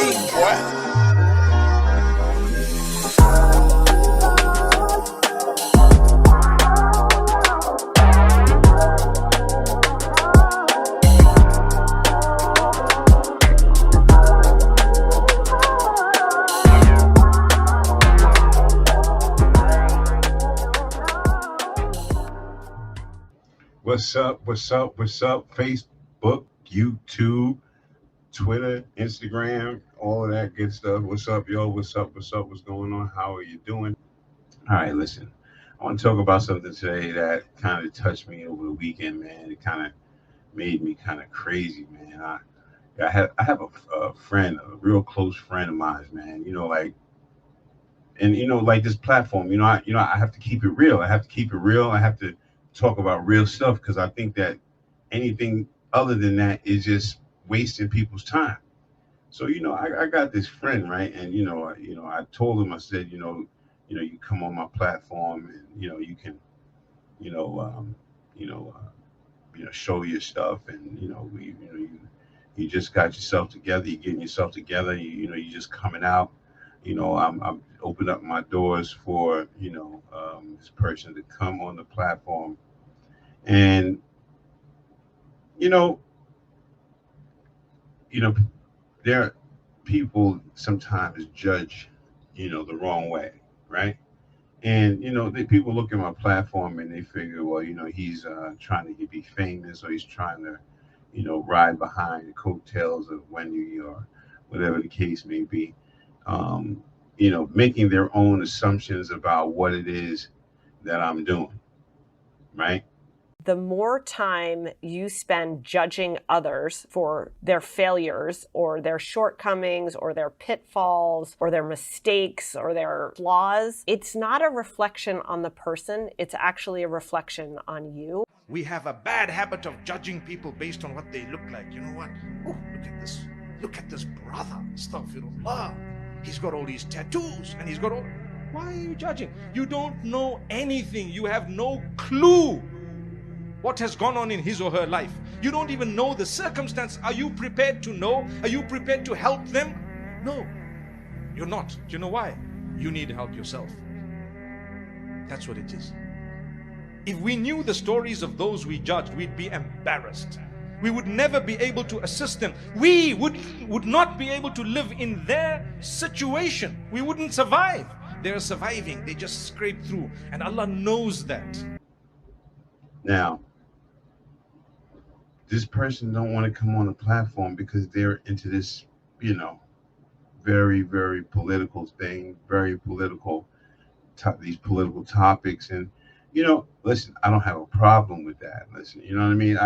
game, boy. What's up? What's up? What's up? Facebook, YouTube, Twitter, Instagram, all of that good stuff. What's up, yo? What's up? What's up? What's going on? How are you doing? All right, listen. I want to talk about something today that kind of touched me over the weekend, man. It kind of made me kind of crazy, man. I have a friend, a real close friend of mine, man. Like this platform, I have to keep it real. I have to keep it real. I have to talk about real stuff because I think that anything other than that is just wasting people's time. So I got this friend, right? And I told him, I said, you come on my platform and you can, you know, um, you know, uh, show your stuff, and you just got yourself together. You're getting yourself together. You're just coming out. I'm opened up my doors for this person to come on the platform, and you know, you know, there are people sometimes judge, the wrong way, right? And people look at my platform and they figure, well, he's trying to be famous, or he's trying to, ride behind the coattails of Wendy, or whatever the case may be. Making their own assumptions about what it is that I'm doing, right? The more time you spend judging others for their failures or their shortcomings or their pitfalls or their mistakes or their flaws, it's not a reflection on the person. It's actually a reflection on you. We have a bad habit of judging people based on what they look like. You know what? Oh, look at this. Look at this brother. Astaghfirullah. He's got all these tattoos and he's got all... Why are you judging? You don't know anything. You have no clue what has gone on in his or her life. You don't even know the circumstance. Are you prepared to know? Are you prepared to help them? No, you're not. Do you know why? You need help yourself. That's what it is. If we knew the stories of those we judged, we'd be embarrassed. We would never be able to assist them. We would not be able to live in their situation. We wouldn't survive. They're surviving. They just scrape through. And Allah knows that. Now, this person don't want to come on the platform because they're into this, very, very political thing, very political, these political topics. And, listen, I don't have a problem with that. Listen, you know what I mean?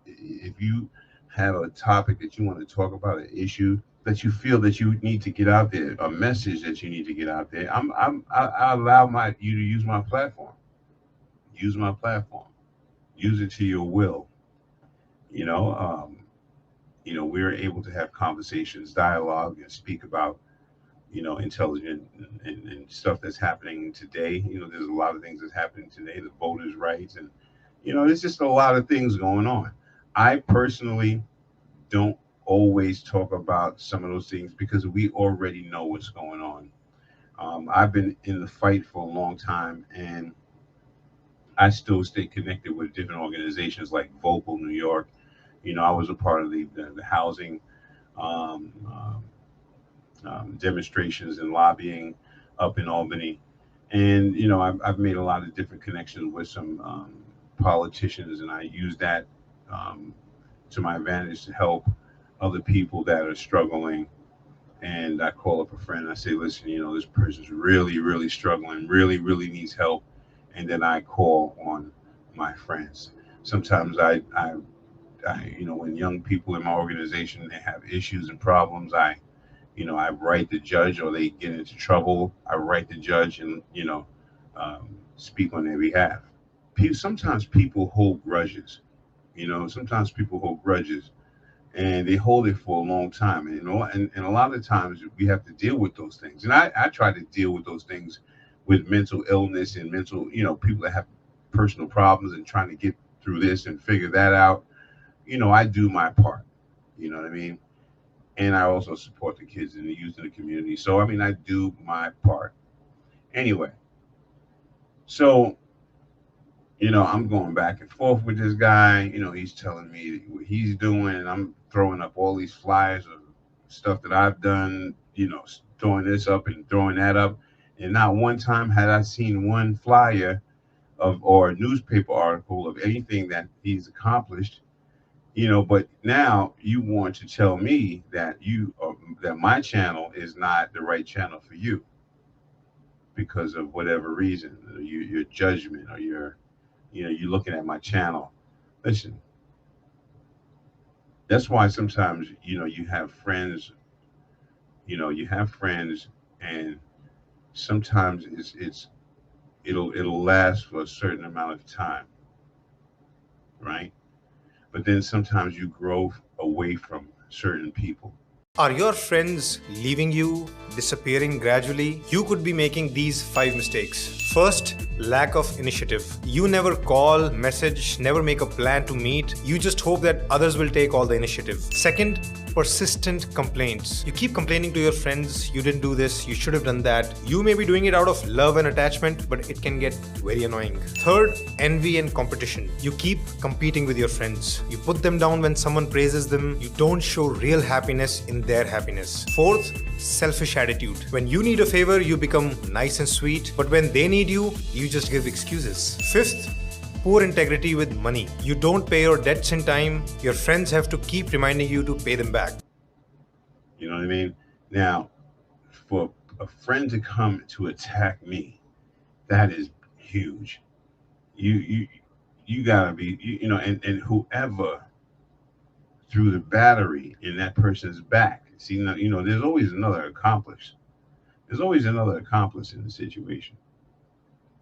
If you have a topic that you want to talk about, an issue that you feel that you need to get out there, a message that you need to get out there, I allow you to use my platform. Use my platform. Use it to your will. We're able to have conversations, dialogue, and speak about, intelligent and stuff that's happening today. There's a lot of things that's happening today, the voters' rights, and, there's just a lot of things going on. I personally don't always talk about some of those things because we already know what's going on. I've been in the fight for a long time, and I still stay connected with different organizations like Vocal New York. I was a part of the housing demonstrations and lobbying up in Albany. And, I've made a lot of different connections with some politicians, and I use that to my advantage to help other people that are struggling. And I call up a friend and I say, listen, this person's really, really struggling, really, really needs help. And then I call on my friends. Sometimes I when young people in my organization, they have issues and problems, I write the judge, or they get into trouble, I write the judge and, speak on their behalf. Sometimes people hold grudges, and they hold it for a long time. And a lot of times we have to deal with those things. And I try to deal with those things with mental illness and mental, people that have personal problems and trying to get through this and figure that out. I do my part, you know what I mean? and I also support the kids and the youth in the community. So I mean, I do my part. Anyway, so I'm going back and forth with this guy. He's telling me what he's doing, and I'm throwing up all these flyers of stuff that I've done, throwing this up and throwing that up. And not one time had I seen one flyer or a newspaper article of anything that he's accomplished, but now you want to tell me that that my channel is not the right channel for you because of whatever reason, your judgment, or you're looking at my channel. Listen, that's why sometimes, you have friends, and sometimes it'll last for a certain amount of time, right? But then sometimes you grow away from certain people. Are your friends leaving you, disappearing gradually? You could be making these 5 mistakes. First, lack of initiative. You never call, message, never make a plan to meet. You just hope that others will take all the initiative. Second, persistent complaints. You keep complaining to your friends, you didn't do this, you should have done that. You may be doing it out of love and attachment, but it can get very annoying. Third, envy and competition. You keep competing with your friends. You put them down when someone praises them. You don't show real happiness in their happiness. Fourth, selfish attitude. When you need a favor, you become nice and sweet, but when they need you, you just give excuses. Fifth, poor integrity with money. You don't pay your debts in time. Your friends have to keep reminding you to pay them back. You know what I mean? Now, for a friend to come to attack me, that is huge. You gotta be, and whoever threw the battery in that person's back. See, there's always another accomplice. There's always another accomplice in the situation.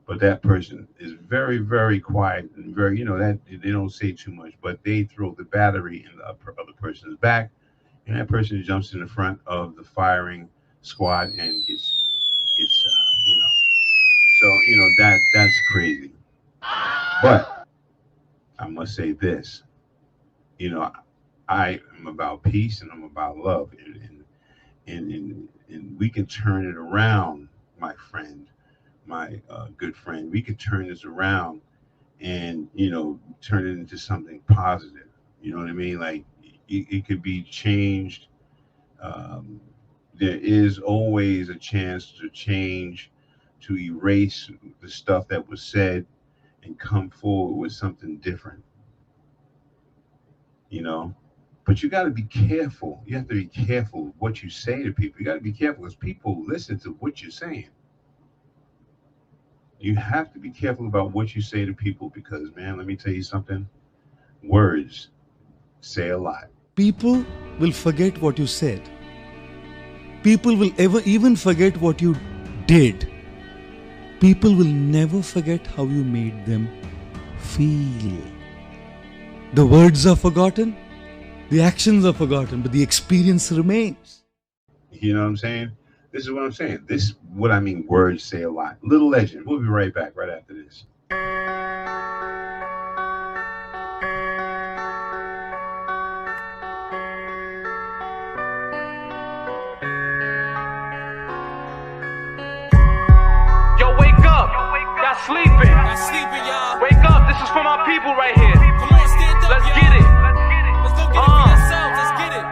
But that person is very, very quiet and very, that they don't say too much, but they throw the battery in the other person's back, and that person jumps in the front of the firing squad and gets so that's crazy. But I must say this, I am about peace and I'm about love, and we can turn it around, my friend, my good friend. We could turn this around and turn it into something positive. You know what I mean? Like it could be changed. There is always a chance to change, to erase the stuff that was said and come forward with something different. But you got to be careful. You have to be careful what you say to people. You got to be careful because people listen to what you're saying. You have to be careful about what you say to people because, man, let me tell you something. Words say a lot. People will forget what you said. People will even forget what you did. People will never forget how you made them feel. The words are forgotten. The actions are forgotten, but the experience remains. You know what I'm saying? This is what I'm saying. This is what I mean. Words say a lot. Little Legend. We'll be right back right after this. Yo, wake up. Y'all sleeping. Y'all. Wake up. This is for my people right here. Come on, stand up. Let's get it. Let's go get it for yourselves. Let's get it.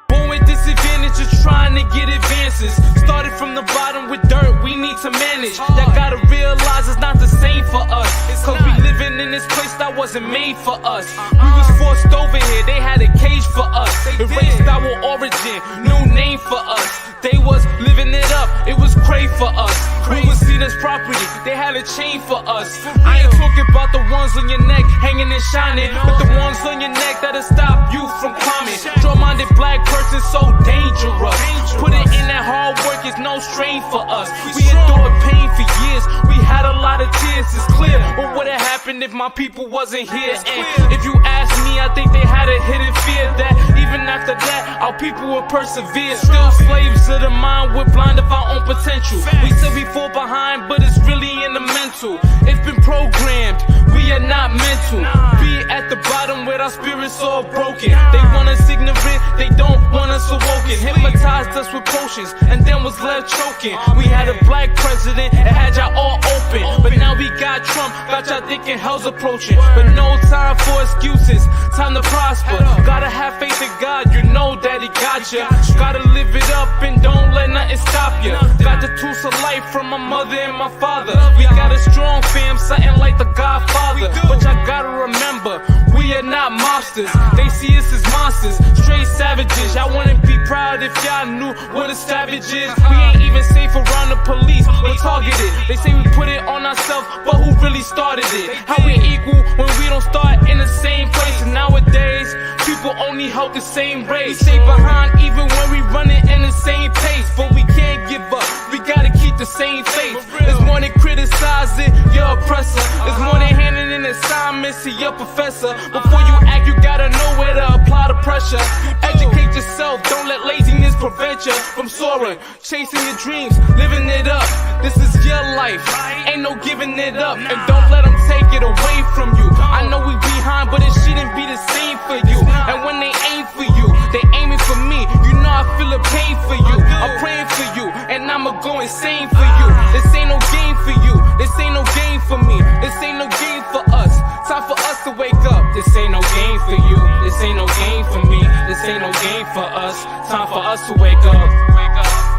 Born with disadvantages, trying to get advances. Started from the bottom with dirt, we need to manage. Y'all gotta realize it's not the same for us. Cause we living in this place that wasn't made for us. We was forced over here, they had a cage for us. Erased our origin, new name for us. They was living it up, it was crave for us. We was seen as property, they had a chain for us. I ain't talking about the ones on your neck, hanging and shining, but the ones on your neck that'll stop you from climbing. Draw-minded black person so dangerous. Put it in that hard work, it's no strain for us. We endured pain for years, we had a lot of tears. It's clear what would've happened if my people wasn't here. And if you ask me, I think they had a hidden fear that even after that, our people would persevere. Still slaves of the mind, we're blind of our own potential. We say we fall behind, but it's really in the mental. It's been programmed, we are not mental. Be at the bottom with our spirits all broken. They want us ignorant, they don't want us awoken. Hypnotized us with potions, and then was left choking. We had a black president, and had y'all all open. But now we got Trump, got y'all thinking hell's approaching. But no time for excuses, time to prosper. Gotta have faith in God, you know that he got ya. Gotta live it up and don't let nothing stop ya. Got the tools of life from my mother and my father. We got a strong fam, something like the Godfather. But y'all gotta remember, we are not mobsters. They see us as monsters, straight savages. Y'all wouldn't be proud if y'all knew what a savage is. We ain't even safe around the police, we're targeted. They say we put it on ourselves, but who really started it? How we equal when we don't start in the same place? And nowadays, people only hold the same race. We stay behind even when we running in the same pace. But we can't give up, we gotta keep the same faith. It's more than criticizing your oppressor. It's more than handing in assignments to your professor. Before you act, you gotta know where to apply the pressure. Educate yourself, don't let laziness prevent you from soaring. Chasing your dreams, living it up. This is your life, ain't no giving it up. And don't let them take it away from you. I know we behind, but it shouldn't be the same for you. And when they aim for you, they aiming for me. You know I feel the pain for you. I'm praying for you, and I'ma go insane for you. This ain't no game for you, this ain't no game for me. This ain't no game for us, time for us to wake up. This ain't no game for you, this ain't no game for me. This ain't no game for us, time for us to wake up. Wake up,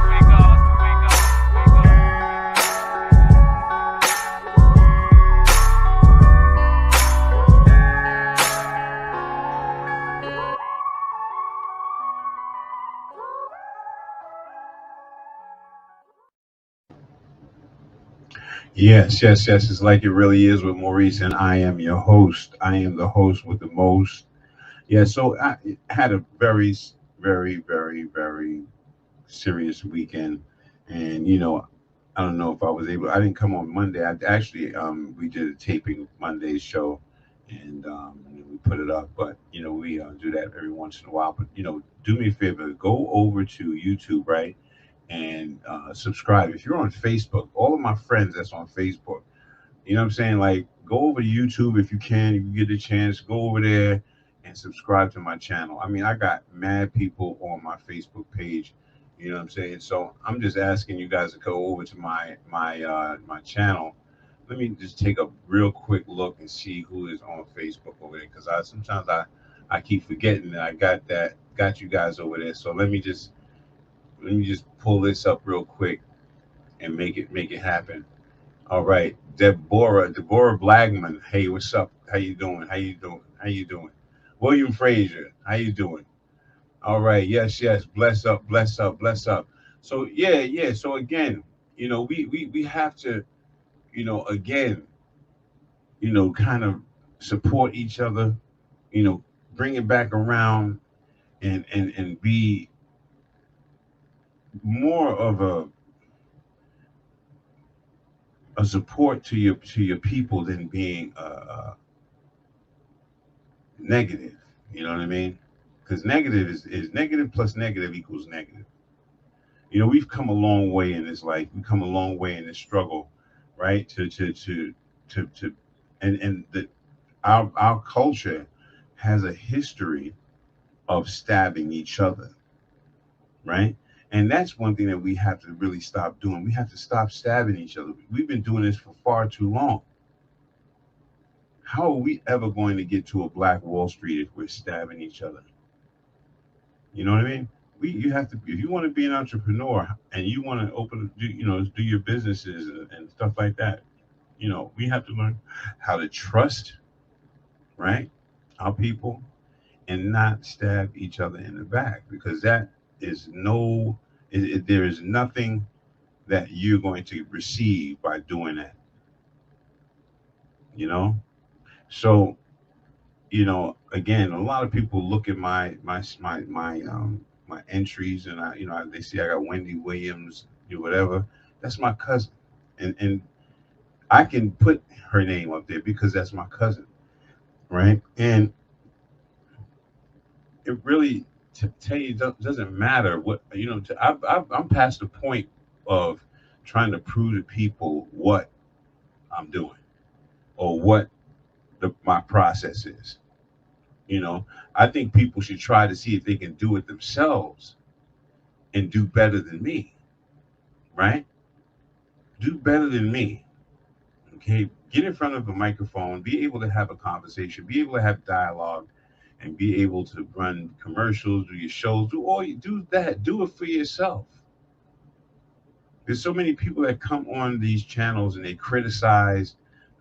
wake up. Yes, yes, yes. It's like it really is with Maurice, and I am your host. I am the host with the most. Yeah, so I had a very serious weekend, and I don't know if I was able. I didn't come on Monday. I actually, we did a taping of Monday's show, and we put it up. But we do that every once in a while. But do me a favor, go over to YouTube, right? And subscribe. If you're on Facebook, all of my friends that's on Facebook, you know what I'm saying? Like, go over to YouTube if you can. If you get the chance, go over there and subscribe to my channel. I mean, I got mad people on my Facebook page. You know what I'm saying? So I'm just asking you guys to go over to my channel. Let me just take a real quick look and see who is on Facebook over there, because sometimes I keep forgetting that I got you guys over there. So let me just pull this up real quick and make it happen. All right, Deborah Blagman. Hey, what's up? How you doing? William Frazier, how you doing? All right, yes. Bless up. So yeah. So again, we have to, again, kind of support each other, bring it back around and be more of a support to your people than being negative. You know what I mean? Because negative is negative plus negative equals negative. We've come a long way in this life. We've come a long way in this struggle, right? Our culture has a history of stabbing each other, right? And that's one thing that we have to really stop doing. We have to stop stabbing each other. We've been doing this for far too long. How are we ever going to get to a Black Wall Street if we're stabbing each other? You know what I mean? You have to, if you want to be an entrepreneur and you want to do your businesses and stuff like that, we have to learn how to trust, right, our people, and not stab each other in the back, because that is there is nothing that you're going to receive by doing that. So again, a lot of people look at my entries, and they see I got Wendy Williams, whatever. That's my cousin, and I can put her name up there because that's my cousin, right? And it really, to tell you, doesn't matter what I'm past the point of trying to prove to people what I'm doing or what my process is. You know, I think people should try to see if they can do it themselves and do better than me, right? Do better than me. Okay, get in front of a microphone, be able to have a conversation, be able to have dialogue, and be able to run commercials, do your shows, do all you do that, do it for yourself. There's so many people that come on these channels and they criticize.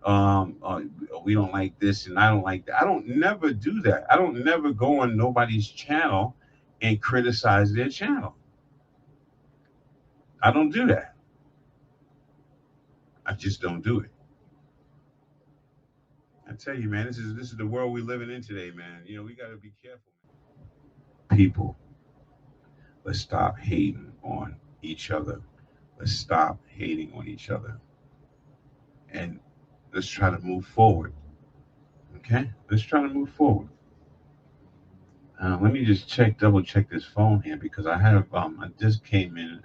We don't like this and I don't like that. I don't never do that. I don't never go on nobody's channel and criticize their channel. I don't do that. I just don't do it. I tell you, man, this is the world we're living in today, man. You know, we got to be careful. People, let's stop hating on each other. Let's stop hating on each other. And let's try to move forward. Okay? Let's try to move forward. Let me just double check this phone here because I just came in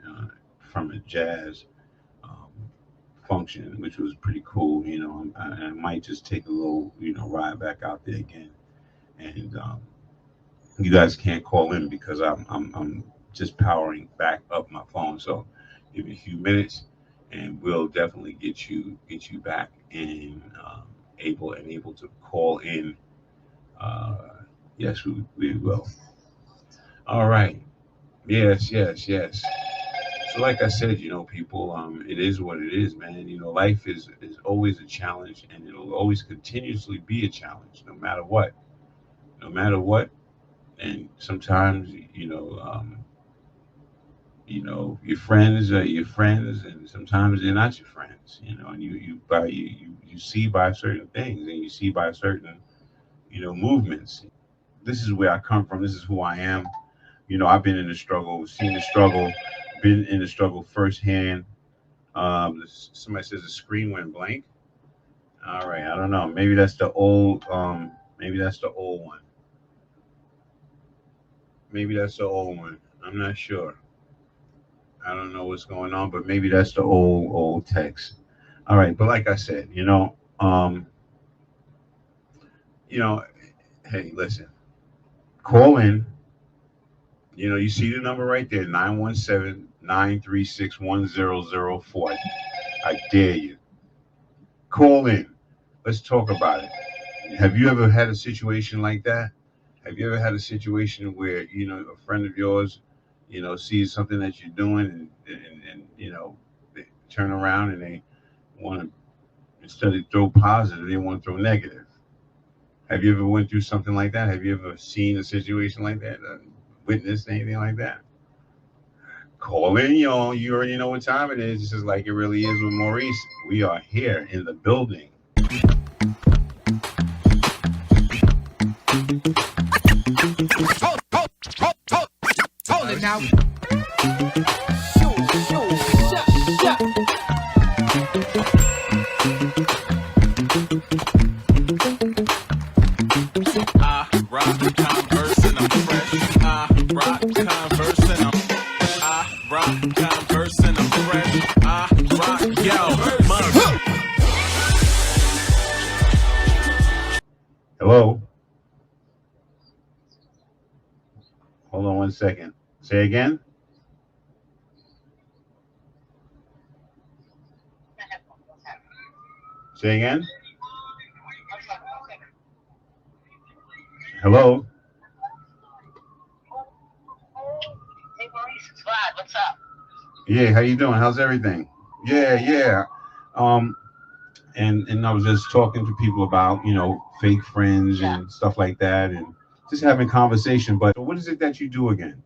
from a jazz function, which was pretty cool. You know, I might just take a little, ride back out there again. And you guys can't call in because I'm just powering back up my phone. So give me a few minutes, and we'll definitely get you back and able to call in. Yes, we will. All right. Yes. So like I said, people, it is what it is, man. Life is always a challenge, and it'll always continuously be a challenge, no matter what. No matter what. And sometimes, your friends are your friends, and sometimes they're not your friends. And you see by certain things, and you see by certain, movements. This is where I come from. This is who I am. I've been in the struggle, seen the struggle, been in the struggle firsthand. Somebody says the screen went blank. All right, I don't know. Maybe that's the old. Maybe that's the old one. Maybe that's the old one. I'm not sure. I don't know what's going on, but maybe that's the old text. All right, but like I said, hey, listen, call in. You see the number right there, 917-936-1004. I dare you. Call in. Let's talk about it. Have you ever had a situation like that? Have you ever had a situation where, a friend of yours, sees something that you're doing and they turn around and they want to, instead of throw positive, they want to throw negative? Have you ever went through something like that? Have you ever seen a situation like that? Witnessed anything like that? Call in, y'all. You already know what time it is. This is Like It Really Is with Maurice. We are here in the building. Hold it now. Hello? Hold on 1 second. Say again? Say again? Hello? Hey Maurice, it's Vlad. What's up? Yeah, how you doing? How's everything? Yeah. And I was just talking to people about, fake friends and stuff like that, and just having conversation. But what is it that you do again?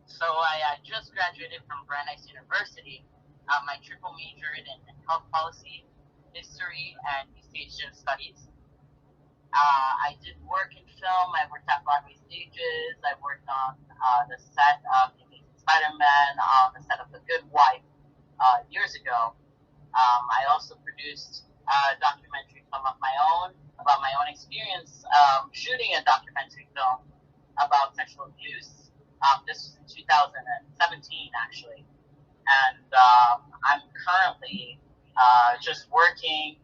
So I just graduated from Brandeis University. I triple majored in health policy, history, and East Asian studies. I did work in film. I worked at Broadway stages. I worked on the set of The Amazing Spider-Man, on the set of The Good Wife years ago. I also produced a documentary film of my own about my own experience shooting a documentary film about sexual abuse. This was in 2017, actually. And I'm currently just working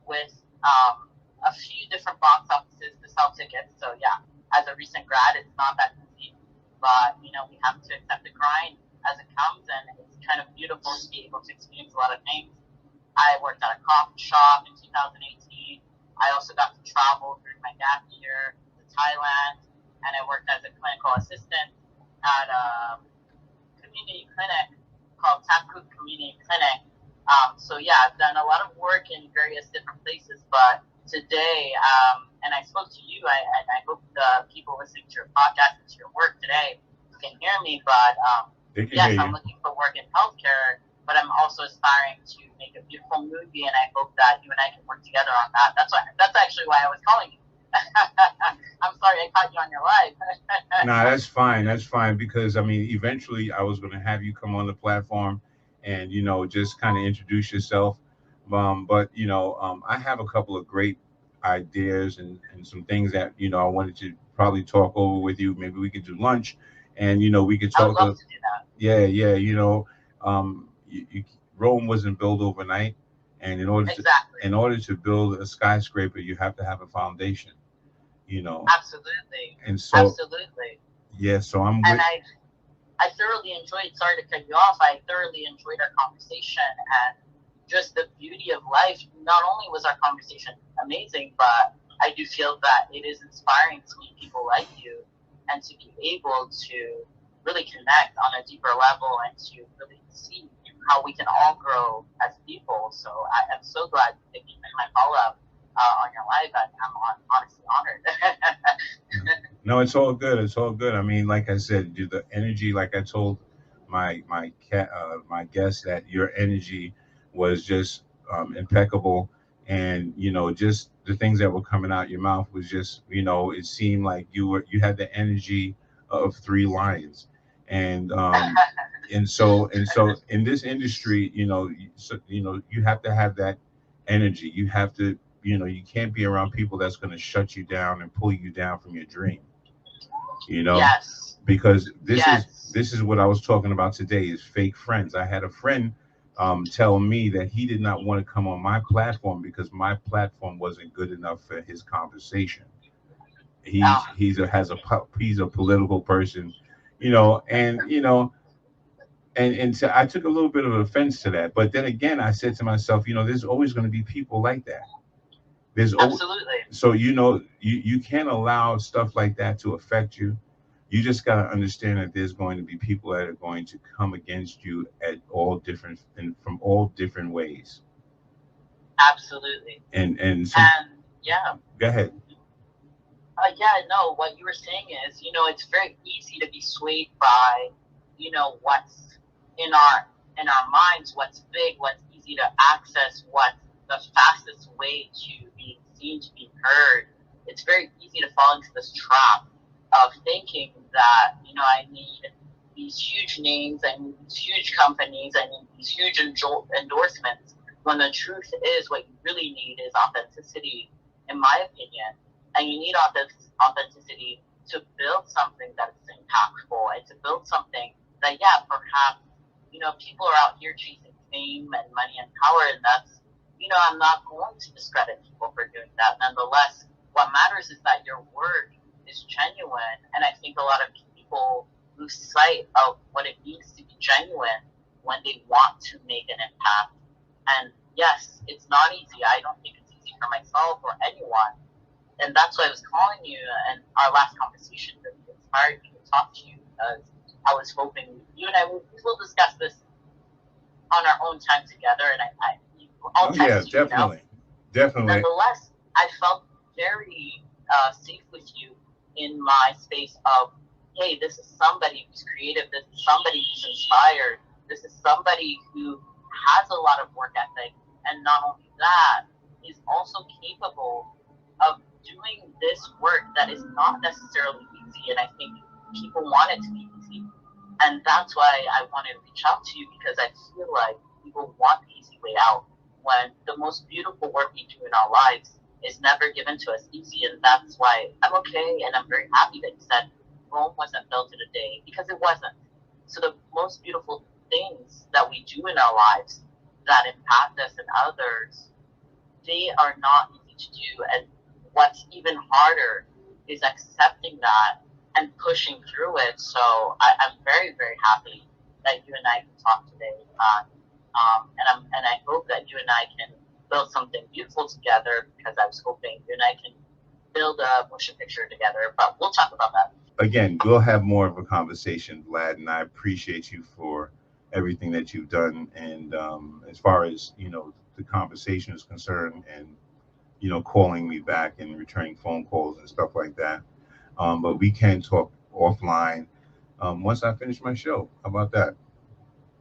with a few different box offices to sell tickets. So, yeah, as a recent grad, it's not that easy. But, you know, we have to accept the grind as it comes, and it's kind of beautiful to be able to experience a lot of things. I worked at a coffee shop in 2018. I also got to travel during my gap year to Thailand, and I worked as a clinical assistant at a community clinic called Tapcook Community Clinic. So yeah, I've done a lot of work in various different places, but today, and I spoke to you, and I hope the people listening to your podcast and to your work today can hear me, but yes, I'm looking for work in healthcare, but I'm also aspiring to make a beautiful movie, and I hope that you and I can work together on that. That's actually why I was calling you. I'm sorry I caught you on your live. Nah, that's fine. That's fine, because I mean, eventually I was going to have you come on the platform and, you know, just kind of introduce yourself. But, you know, I have a couple of great ideas and some things that, you know, I wanted to probably talk over with you. Maybe we could do lunch and, you know, we could talk. I would love to do that. Yeah, yeah. You know, Rome wasn't built overnight. And in order to build a skyscraper, you have to have a foundation, you know. Absolutely. And so, absolutely. Yeah, so I'm and I thoroughly enjoyed, sorry to cut you off, I thoroughly enjoyed our conversation and just the beauty of life. Not only was our conversation amazing, but I do feel that it is inspiring to meet people like you and to be able to really connect on a deeper level and to really see how we can all grow as people. So I'm so glad that you made my follow-up on your live, and I'm honestly honored. No, it's all good. It's all good. I mean, like I said, the energy, like I told my guest, that your energy was just impeccable, and you know, just the things that were coming out your mouth was just, you know, it seemed like you had the energy of 3 lions, and so in this industry, you know, you have to have that energy. You have to, you know, you can't be around people that's going to shut you down and pull you down from your dream. You know, yes. Because this is what I was talking about today, is fake friends. I had a friend tell me that he did not want to come on my platform because my platform wasn't good enough for his conversation. He's a political person, you know, and you know, and so I took a little bit of offense to that. But then again, I said to myself, you know, there's always going to be people like that. Absolutely. So, you know, you can't allow stuff like that to affect you. You just got to understand that there's going to be people that are going to come against you at all different and from all different ways. Absolutely. And yeah. Go ahead. Yeah, no, what you were saying is, you know, it's very easy to be swayed by, you know, what's in our minds, what's big, what's easy to access, what's the fastest way to be seen, to be heard. It's very easy to fall into this trap of thinking that, you know, I need these huge names, I need these huge companies, I need these huge endorsements, when the truth is what you really need is authenticity, in my opinion. And you need authenticity to build something that is impactful and to build something that, yeah, perhaps, you know, people are out here chasing fame and money and power, and that's, you know, I'm not going to discredit people for doing that. Nonetheless, what matters is that your work is genuine, and I think a lot of people lose sight of what it means to be genuine when they want to make an impact. And yes, it's not easy. I don't think it's easy for myself or anyone. And that's why I was calling you, and our last conversation really inspired me to talk to you, because I was hoping you and I will discuss this on our own time together, and I'll text you. Definitely. You know? Definitely. Nonetheless, I felt very safe with you in my space of, hey, this is somebody who's creative, this is somebody who's inspired, this is somebody who has a lot of work ethic, and not only that, is also capable of doing this work that is not necessarily easy, and I think people want it to be easy. And that's why I wanted to reach out to you, because I feel like people want the easy way out, when the most beautiful work we do in our lives is never given to us easy. And that's why I'm okay, and I'm very happy that you said Rome wasn't built in a day, because it wasn't. So the most beautiful things that we do in our lives that impact us and others, they are not easy to do. And what's even harder is accepting that and pushing through it. So I'm very, very happy that you and I can talk today. And I hope that you and I can build something beautiful together, because I was hoping you and I can build a motion picture together. But we'll talk about that. Again, we'll have more of a conversation, Vlad, and I appreciate you for everything that you've done. And as far as, the conversation is concerned, and, calling me back and returning phone calls and stuff like that. But we can talk offline once I finish my show. How about that?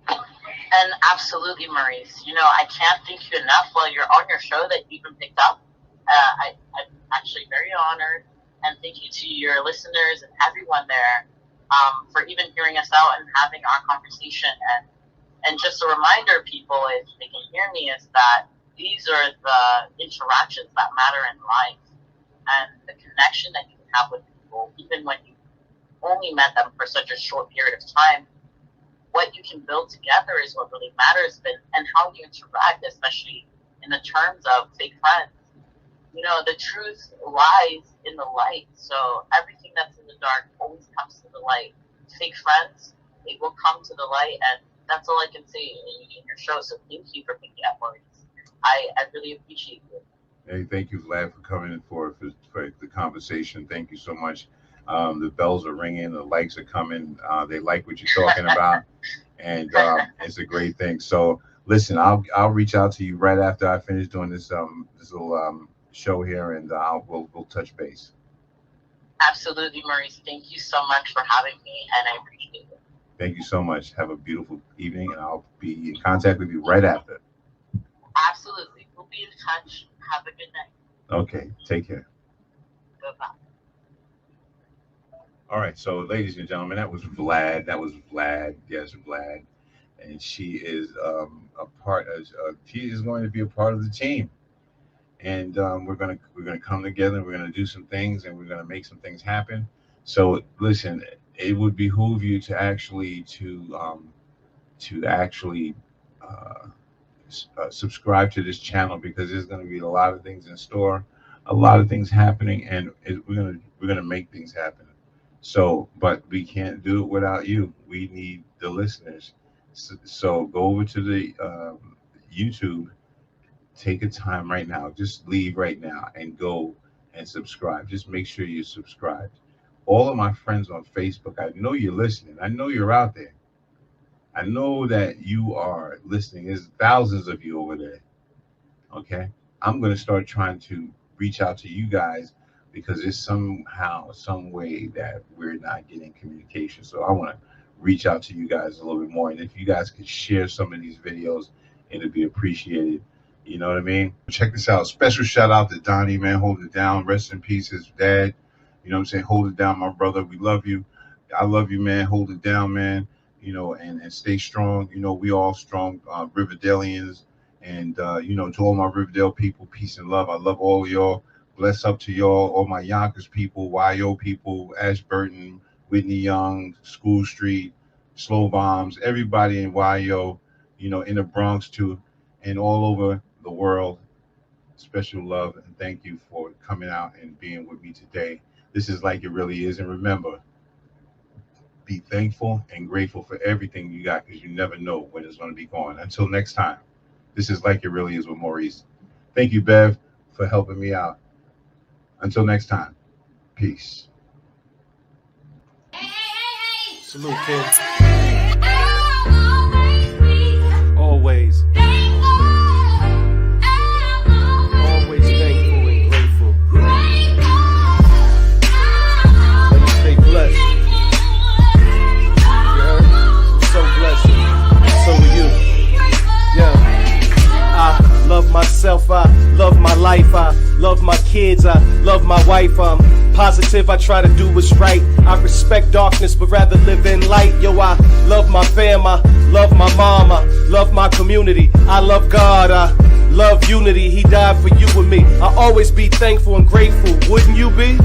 And absolutely, Maurice. I can't thank you enough while you're on your show that you even picked up. I'm actually very honored. And thank you to your listeners and everyone there for even hearing us out and having our conversation. And just a reminder, people, if they can hear me, is that these are the interactions that matter in life, and the connection that you can have with people, even when you only met them for such a short period of time. What you can build together is what really matters, and how you interact, especially in the terms of fake friends. The truth lies in the light. So everything that's in the dark always comes to the light. Fake friends, it will come to the light, and that's all I can say in your show. So thank you for picking up, Maurice. I really appreciate you. Hey, thank you, Vlad, for coming in for the conversation. Thank you so much. The bells are ringing, the likes are coming. They like what you're talking about, and it's a great thing. So listen, I'll reach out to you right after I finish doing this little show here, and we'll touch base. Absolutely, Maurice. Thank you so much for having me, and I appreciate it. Thank you so much. Have a beautiful evening, and I'll be in contact with you right after. Absolutely. We'll be in touch. Have a good night. Okay. Take care. Goodbye. All right. So, ladies and gentlemen, that was Vlad. Yes, Vlad. And she is she is going to be a part of the team. And we're gonna come together, and we're gonna do some things, and we're gonna make some things happen. So listen, it would behoove you to actually subscribe to this channel, because there's going to be a lot of things in store, a lot of things happening, and we're gonna make things happen. So, but we can't do it without you. We need the listeners. So go over to the YouTube. Take a time right now. Just leave right now and go and subscribe. Just make sure you're subscribed. All of my friends on Facebook, I know you're listening. I know you're out there. I know that you are listening. There's thousands of you over there. Okay? I'm going to start trying to reach out to you guys, because there's somehow, some way that we're not getting communication. So I want to reach out to you guys a little bit more. And if you guys could share some of these videos, it'd be appreciated. You know what I mean? Check this out. Special shout out to Donnie, man. Hold it down. Rest in peace, his dad. You know what I'm saying? Hold it down, my brother. We love you. I love you, man. Hold it down, man. And stay strong. We all strong Riverdalians. And, to all my Riverdale people, peace and love. I love all of y'all. Bless up to y'all. All my Yonkers people, YO people, Ashburton, Whitney Young, School Street, Slow Bombs, everybody in YO, in the Bronx too, and all over the world. Special love and thank you for coming out and being with me today. This is Like It Really Is. And remember, be thankful and grateful for everything you got, because you never know when it's going to be gone. Until next time, this is Like It Really Is with Maurice. Thank you, Bev, for helping me out. Until next time, peace. Salute, kid. Always. Always thankful and grateful. Let me stay blessed. You heard? I'm so blessed. So are you. Yeah. I love myself. I love my life. I love my kids. I love my wife. I'm positive. I try to do what's right. I respect darkness, but rather live in light. Yo, I love my fam. I love my mom. I love my community. I love God. I love unity. He died for you and me. I always be thankful and grateful. Wouldn't you be?